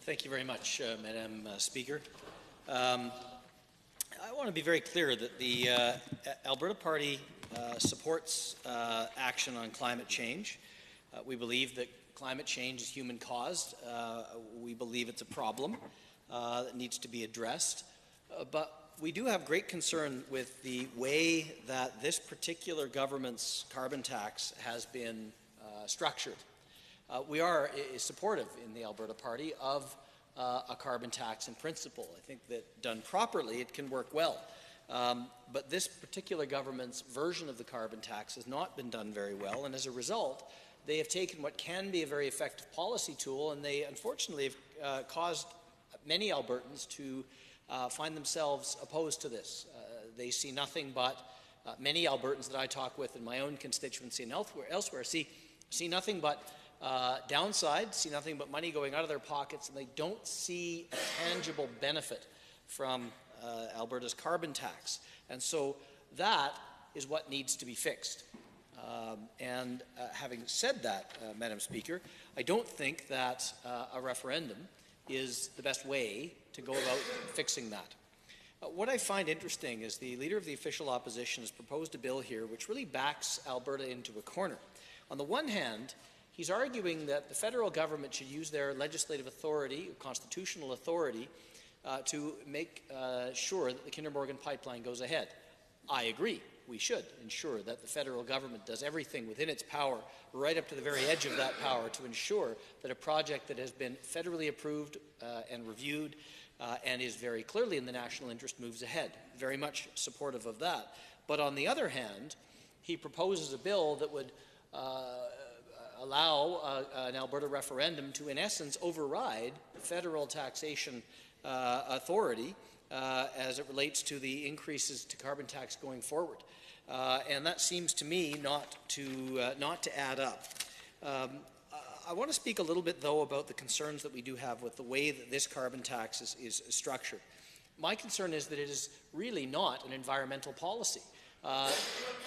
Thank you very much, Madam Speaker. I want to be very clear that the Alberta Party supports action on climate change. We believe that climate change is human-caused. We believe it's a problem that needs to be addressed. But we do have great concern with the way that this particular government's carbon tax has been structured. We are supportive in the Alberta Party of a carbon tax in principle. I think that done properly, it can work well. But this particular government's version of the carbon tax has not been done very well, and as a result, they have taken what can be a very effective policy tool, and they unfortunately have caused many Albertans to find themselves opposed to this. They see nothing but, many Albertans that I talk with in my own constituency and elsewhere see nothing but downside, see nothing but money going out of their pockets, and they don't see a tangible benefit from Alberta's carbon tax. And so that is what needs to be fixed. Having said that, Madam Speaker, I don't think that a referendum is the best way to go about fixing that. What I find interesting is the Leader of the Official Opposition has proposed a bill here which really backs Alberta into a corner. On the one hand, he's arguing that the federal government should use their legislative authority, constitutional authority, to make sure that the Kinder Morgan pipeline goes ahead. I agree. We should ensure that the federal government does everything within its power, right up to the very edge of that power, to ensure that a project that has been federally approved and reviewed and is very clearly in the national interest moves ahead. Very much supportive of that. But on the other hand, he proposes a bill that would allow an Alberta referendum to, in essence, override federal taxation authority as it relates to the increases to carbon tax going forward. And that seems to me not to add up. I want to speak a little bit, though, about the concerns that we do have with the way that this carbon tax is structured. My concern is that it is really not an environmental policy.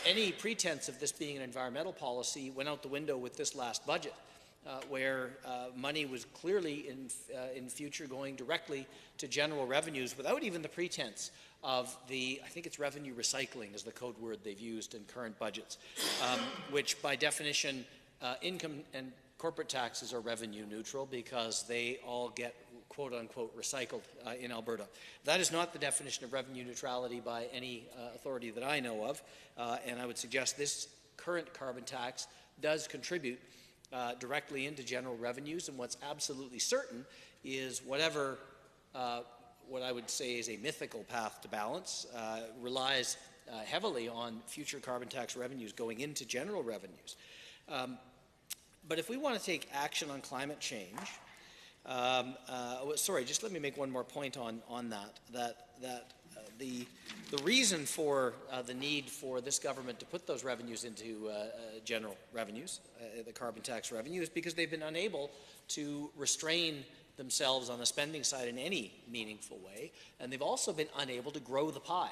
Any pretense of this being an environmental policy went out the window with this last budget, where money was clearly in future going directly to general revenues without even the pretense of I think it's revenue recycling is the code word they've used in current budgets, which by definition, income and corporate taxes are revenue neutral because they all get quote-unquote recycled in Alberta. That is not the definition of revenue neutrality by any authority that I know of, and I would suggest this current carbon tax does contribute directly into general revenues, and what's absolutely certain is whatever what I would say is a mythical path to balance relies heavily on future carbon tax revenues going into general revenues. But if we want to take action on climate change, sorry, just let me make one more point on that. The reason for the need for this government to put those revenues into general revenues, the carbon tax revenue, is because they've been unable to restrain themselves on the spending side in any meaningful way, and they've also been unable to grow the pie,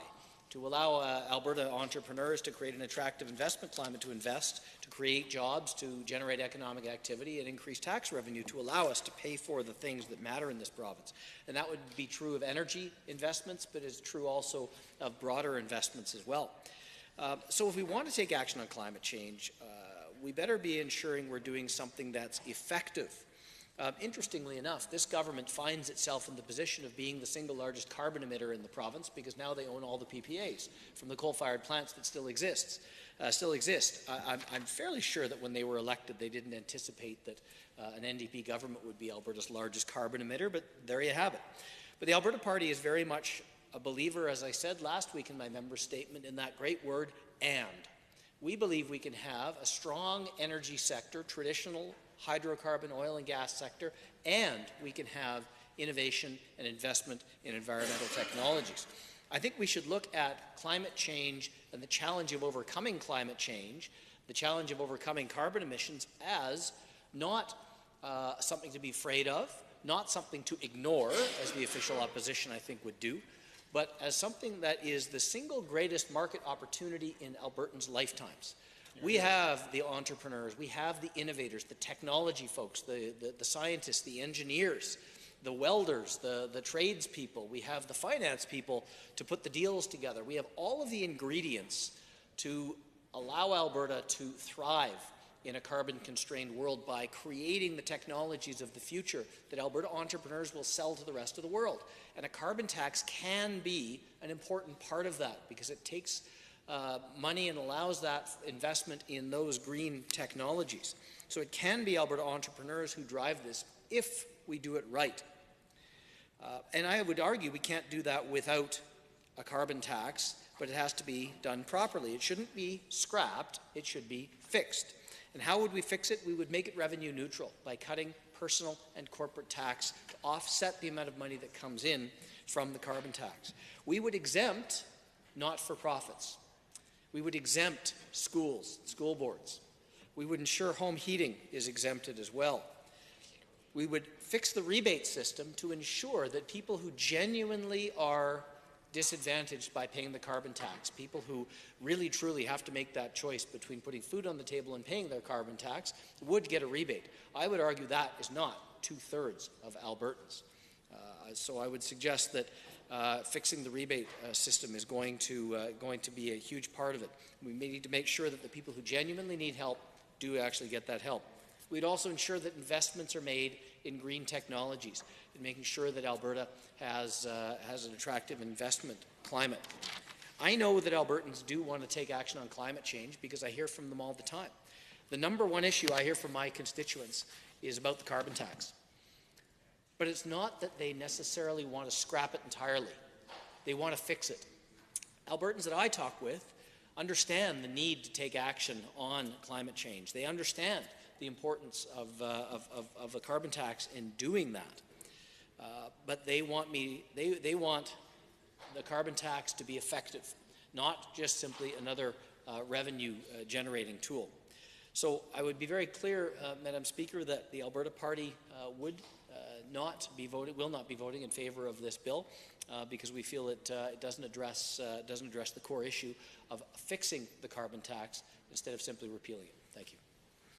to allow Alberta entrepreneurs to create an attractive investment climate to invest, to create jobs, to generate economic activity and increase tax revenue to allow us to pay for the things that matter in this province. And that would be true of energy investments, but is true also of broader investments as well. So if we want to take action on climate change, we better be ensuring we're doing something that's effective. Interestingly enough, this government finds itself in the position of being the single largest carbon emitter in the province because now they own all the PPAs from the coal-fired plants that still exist. I'm fairly sure that when they were elected, they didn't anticipate that an NDP government would be Alberta's largest carbon emitter, but there you have it. But the Alberta Party is very much a believer, as I said last week in my member statement, in that great word, and. We believe we can have a strong energy sector, traditional hydrocarbon, oil and gas sector, and we can have innovation and investment in environmental technologies. I think we should look at climate change and the challenge of overcoming climate change, the challenge of overcoming carbon emissions as not something to be afraid of, not something to ignore, as the official opposition I think would do, but as something that is the single greatest market opportunity in Albertans' lifetimes. We have the entrepreneurs, we have the innovators, the technology folks, the scientists, the engineers the welders, the tradespeople, we have the finance people to put the deals together. We have all of the ingredients to allow Alberta to thrive in a carbon-constrained world by creating the technologies of the future that Alberta entrepreneurs will sell to the rest of the world. And a carbon tax can be an important part of that because it takes money and allows that investment in those green technologies. So it can be Alberta entrepreneurs who drive this if we do it right. And I would argue we can't do that without a carbon tax, but it has to be done properly. It shouldn't be scrapped, it should be fixed. And how would we fix it? We would make it revenue neutral by cutting personal and corporate tax to offset the amount of money that comes in from the carbon tax. We would exempt not-for-profits. We would exempt schools, school boards. We would ensure home heating is exempted as well. We would fix the rebate system to ensure that people who genuinely are disadvantaged by paying the carbon tax, people who really truly have to make that choice between putting food on the table and paying their carbon tax, would get a rebate. I would argue that is not 2/3 of Albertans. So I would suggest that fixing the rebate system is going to be a huge part of it. We may need to make sure that the people who genuinely need help do actually get that help. We'd also ensure that investments are made in green technologies and making sure that Alberta has an attractive investment climate. I know that Albertans do want to take action on climate change because I hear from them all the time. The number one issue I hear from my constituents is about the carbon tax. But it's not that they necessarily want to scrap it entirely. They want to fix it. Albertans that I talk with understand the need to take action on climate change. They understand the importance of a carbon tax in doing that. But they want the carbon tax to be effective, not just simply another revenue generating tool. So I would be very clear, Madam Speaker, that the Alberta Party will not be voting in favour of this bill because we feel it doesn't address the core issue of fixing the carbon tax instead of simply repealing it. Thank you.